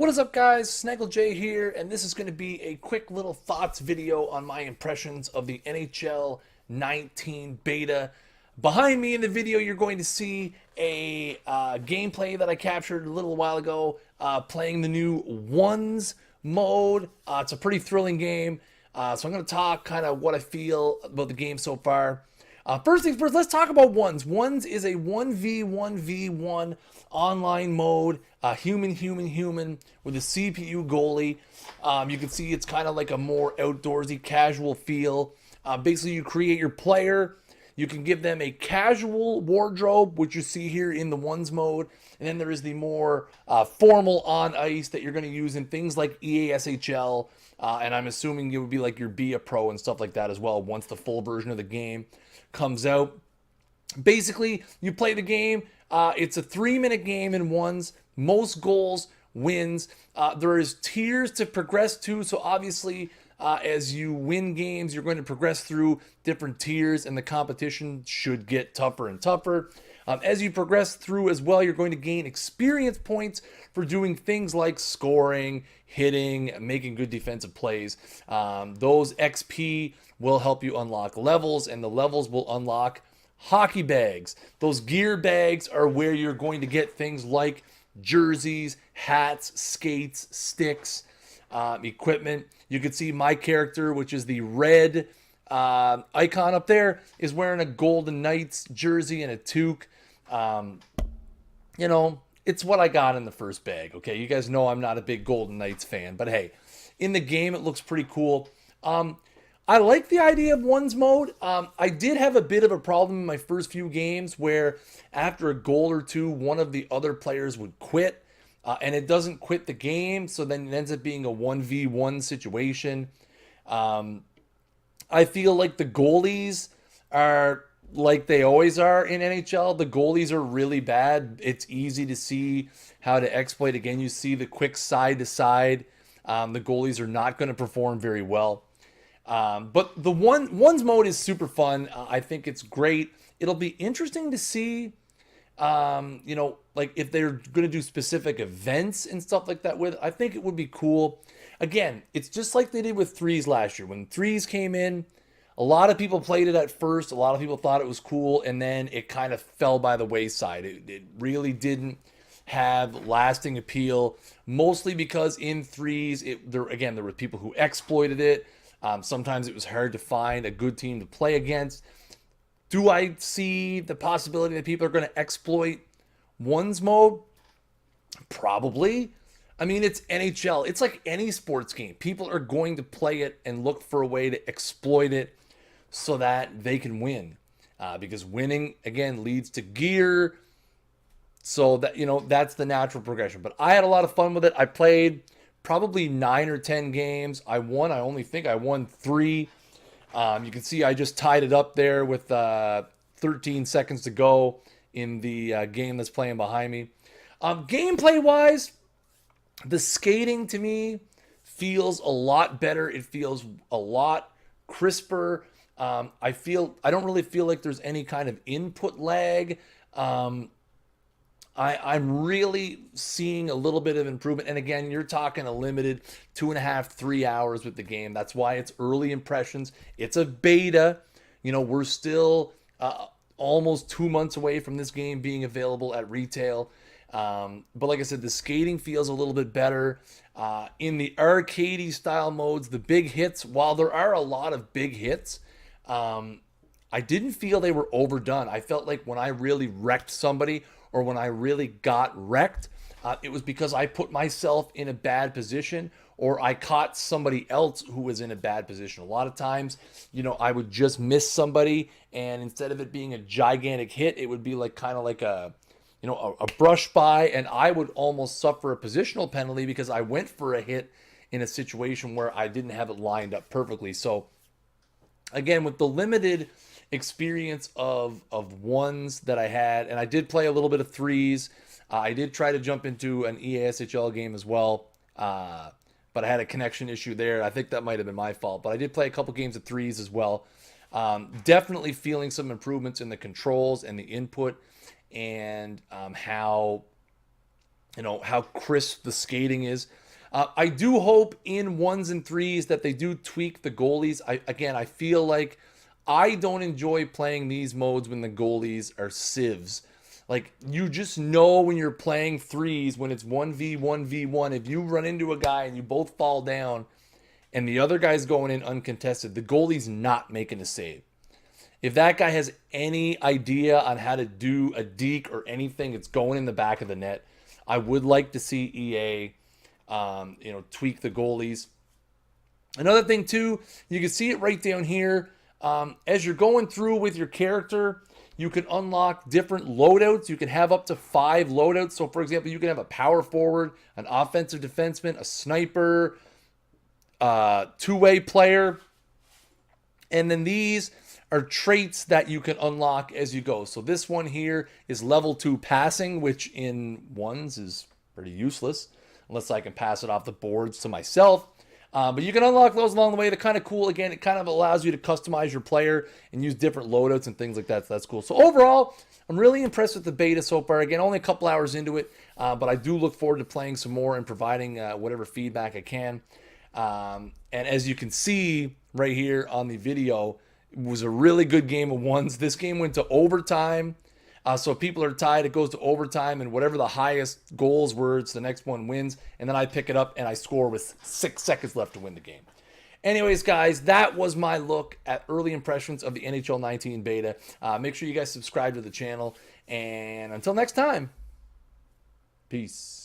What is up, guys? Snaggle J here, and this is going to be a quick little thoughts video on my impressions of the NHL 19 beta. Behind me in the video, you're going to see a gameplay that I captured a little while ago, playing the new Ones mode. It's a pretty thrilling game, so I'm going to talk kind of what I feel about the game so far. First things first, let's talk about Ones. Ones is a 1v1v1 online mode, human with a CPU goalie. You can see it's kind of like a more outdoorsy, casual feel. Basically, you create your player. You can give them a casual wardrobe, which you see here in the Ones mode. And then there is the more formal on ice that you're going to use in things like EASHL. And I'm assuming it would be like your Be a Pro and stuff like that as well once the full version of the game comes out. Basically, you play the game. It's a 3-minute game in Ones. Most goals wins. There is tiers to progress to. So obviously, as you win games, you're going to progress through different tiers, and the competition should get tougher and tougher. As you progress through as well, you're going to gain experience points for doing things like scoring, hitting, making good defensive plays. Those XP will help you unlock levels, and the levels will unlock hockey bags. Those gear bags are where you're going to get things like jerseys, hats, skates, sticks, equipment. You can see my character, which is the red icon up there, is wearing a Golden Knights jersey and a toque. It's what I got in the first bag. Okay, you guys know I'm not a big Golden Knights fan, but hey, in the game it looks pretty cool. I like the idea of Ones mode. I did have a bit of a problem in my first few games where after a goal or two, one of the other players would quit. And it doesn't quit the game, so then it ends up being a 1v1 situation. I feel like the goalies are like they always are in NHL. The goalies are really bad. It's easy to see how to exploit. Again, you see the quick side to side. The goalies are not going to perform very well. But the Ones mode is super fun. I think it's great. It'll be interesting to see like if they're going to do specific events and stuff like that with. I think it would be cool. Again, it's just like they did with Threes last year. When Threes came in, a lot of people played it at first. A lot of people thought it was cool, and then it kind of fell by the wayside. It really didn't have lasting appeal, mostly because in Threes, there were people who exploited it. Sometimes it was hard to find a good team to play against. Do I see the possibility that people are going to exploit Ones mode? Probably. I mean, it's NHL. It's like any sports game. People are going to play it and look for a way to exploit it so that they can win. Because winning, again, leads to gear. So that's the natural progression. But I had a lot of fun with it. I played probably 9 or 10 games. I only think I won 3. You can see I just tied it up there with 13 seconds to go in the game that's playing behind me. Gameplay wise, the skating to me feels a lot better. It feels a lot crisper. I don't really feel like there's any kind of input lag. I'm really seeing a little bit of improvement. And again, you're talking a limited 2.5, 3 hours with the game. That's why it's early impressions. It's a beta. We're still almost 2 months away from this game being available at retail. But like I said, the skating feels a little bit better. In the arcadey style modes, the big hits, while there are a lot of big hits, I didn't feel they were overdone. I felt like when I really wrecked somebody or when I really got wrecked, it was because I put myself in a bad position or I caught somebody else who was in a bad position. A lot of times, I would just miss somebody, and instead of it being a gigantic hit, it would be like kind of like a brush by, and I would almost suffer a positional penalty because I went for a hit in a situation where I didn't have it lined up perfectly. So again, with the limited experience of Ones that I had, and I did play a little bit of Threes. I did try to jump into an EASHL game as well, but I had a connection issue there. I think that might have been my fault, but I did play a couple games of Threes as well. Definitely feeling some improvements in the controls and the input, and how you know, how crisp the skating is. I do hope in 1s and 3s that they do tweak the goalies. I feel like I don't enjoy playing these modes when the goalies are civs. Like, you just know when you're playing 3s, when it's 1v1v1, if you run into a guy and you both fall down and the other guy's going in uncontested, the goalie's not making a save. If that guy has any idea on how to do a deke or anything, it's going in the back of the net. I would like to see EA, tweak the goalies. Another thing too, you can see it right down here. As you're going through with your character, you can unlock different loadouts. You can have up to 5 loadouts. So, for example, you can have a power forward, an offensive defenseman, a sniper, two-way player, and then these are traits that you can unlock as you go. So this one here is level 2 passing, which in 1s is pretty useless unless I can pass it off the boards to myself. But you can unlock those along the way. They're kind of cool. Again, it kind of allows you to customize your player and use different loadouts and things like that. So that's cool. So overall, I'm really impressed with the beta so far. Again, only a couple hours into it, but I do look forward to playing some more and providing whatever feedback I can. And as you can see right here on the video, it was a really good game of 1s. This game went to overtime. So if people are tied, it goes to overtime, and whatever the highest goals were, it's the next one wins. And then I pick it up and I score with 6 seconds left to win the game. Anyways, guys, that was my look at early impressions of the NHL 19 beta. Make sure you guys subscribe to the channel. And until next time, peace.